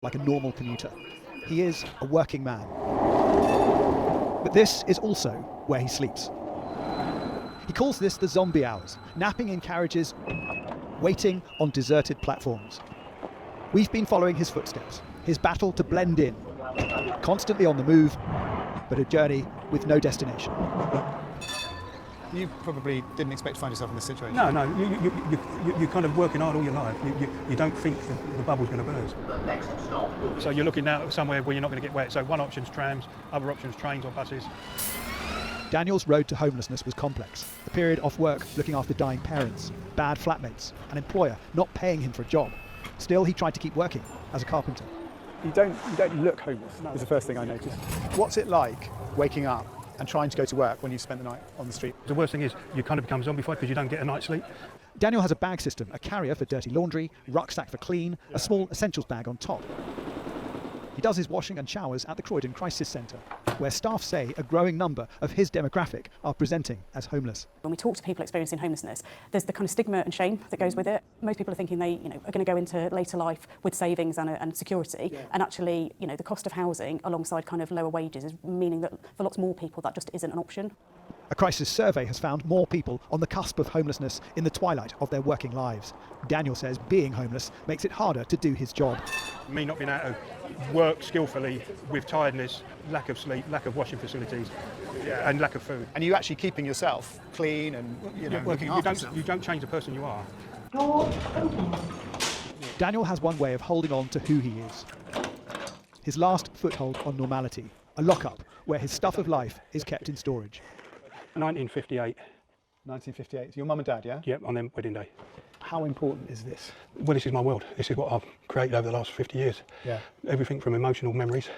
like a normal commuter. He is a working man. But this is also where he sleeps. He calls this the zombie hours, napping in carriages, waiting on deserted platforms. We've been following his footsteps, his battle to blend in, constantly on the move, but a journey with no destination. You probably didn't expect to find yourself in this situation. No, you're kind of working hard all your life. You don't think the bubble's going to burst. So you're looking now at somewhere where you're not going to get wet. So one option's trams, other option's trains or buses. Daniel's road to homelessness was complex. A period off work looking after dying parents, bad flatmates, an employer not paying him for a job. Still, he tried to keep working as a carpenter. You don't look homeless, is the first thing I noticed. What's it like waking up and trying to go to work when you spent the night on the street? The worst thing is you kind of become zombified because you don't get a night's sleep. Daniel has a bag system, a carrier for dirty laundry, rucksack for clean, a small essentials bag on top. He does his washing and showers at the Croydon Crisis Centre, where staff say a growing number of his demographic are presenting as homeless. When we talk to people experiencing homelessness, there's the kind of stigma and shame that goes with it. Most people are thinking they are going to go into later life with savings and security, and actually the cost of housing alongside kind of lower wages is meaning that for lots more people that just isn't an option. A crisis survey has found more people on the cusp of homelessness in the twilight of their working lives. Daniel says being homeless makes it harder to do his job. Me not being able to work skillfully with tiredness, lack of sleep, lack of washing facilities, and lack of food. And you actually keeping yourself clean and looking after yourself. You don't change the person you are. Daniel has one way of holding on to who he is. His last foothold on normality, a lockup where his stuff of life is kept in storage. 1958. 1958. Your mum and dad, yeah? Yep, on their wedding day. How important is this? Well, this is my world. This is what I've created over the last 50 years. Yeah. Everything from emotional memories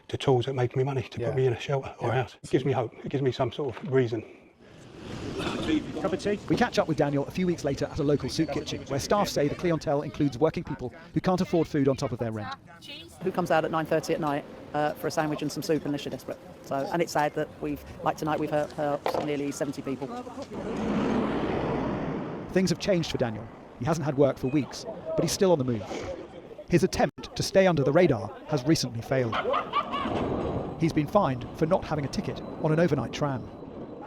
to tools that make me money to put me in a shelter or a house. It gives me hope. It gives me some sort of reason. Cup of tea? We catch up with Daniel a few weeks later at a local soup kitchen, where staff say the clientele includes working people who can't afford food on top of their rent. Who comes out at 9:30 at night for a sandwich and some soup unless you're desperate. So, and it's sad that tonight we've helped nearly 70 people. Things have changed for Daniel. He hasn't had work for weeks, but he's still on the move. His attempt to stay under the radar has recently failed. He's been fined for not having a ticket on an overnight tram.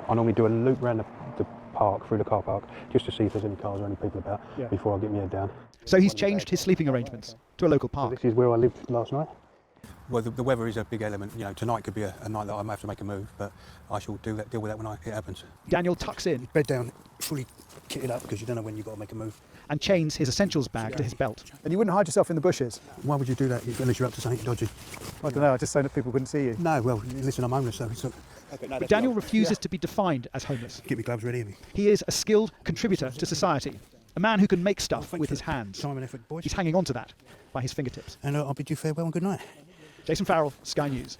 I normally do a loop around the park, through the car park, just to see if there's any cars or any people about before I get my head down. So he's changed his sleeping arrangements to a local park. So this is where I lived last night. Well, the weather is a big element. Tonight could be a night that I might have to make a move, but I shall deal with that when it happens. Daniel tucks in, Bed down, fully kitted up, because you don't know when you've got to make a move. and chains his essentials bag to his belt. And you wouldn't hide yourself in the bushes? Why would you do that unless you're up to something dodgy? I don't know, I just so that people wouldn't see you. No, well, listen, I'm homeless, so it's But Daniel refuses to be defined as homeless. get me gloves ready. He is a skilled contributor to society, a man who can make stuff with his hands. Time and effort, boys. He's hanging on to that by his fingertips. And I'll bid you farewell and good night. Jason Farrell, Sky News.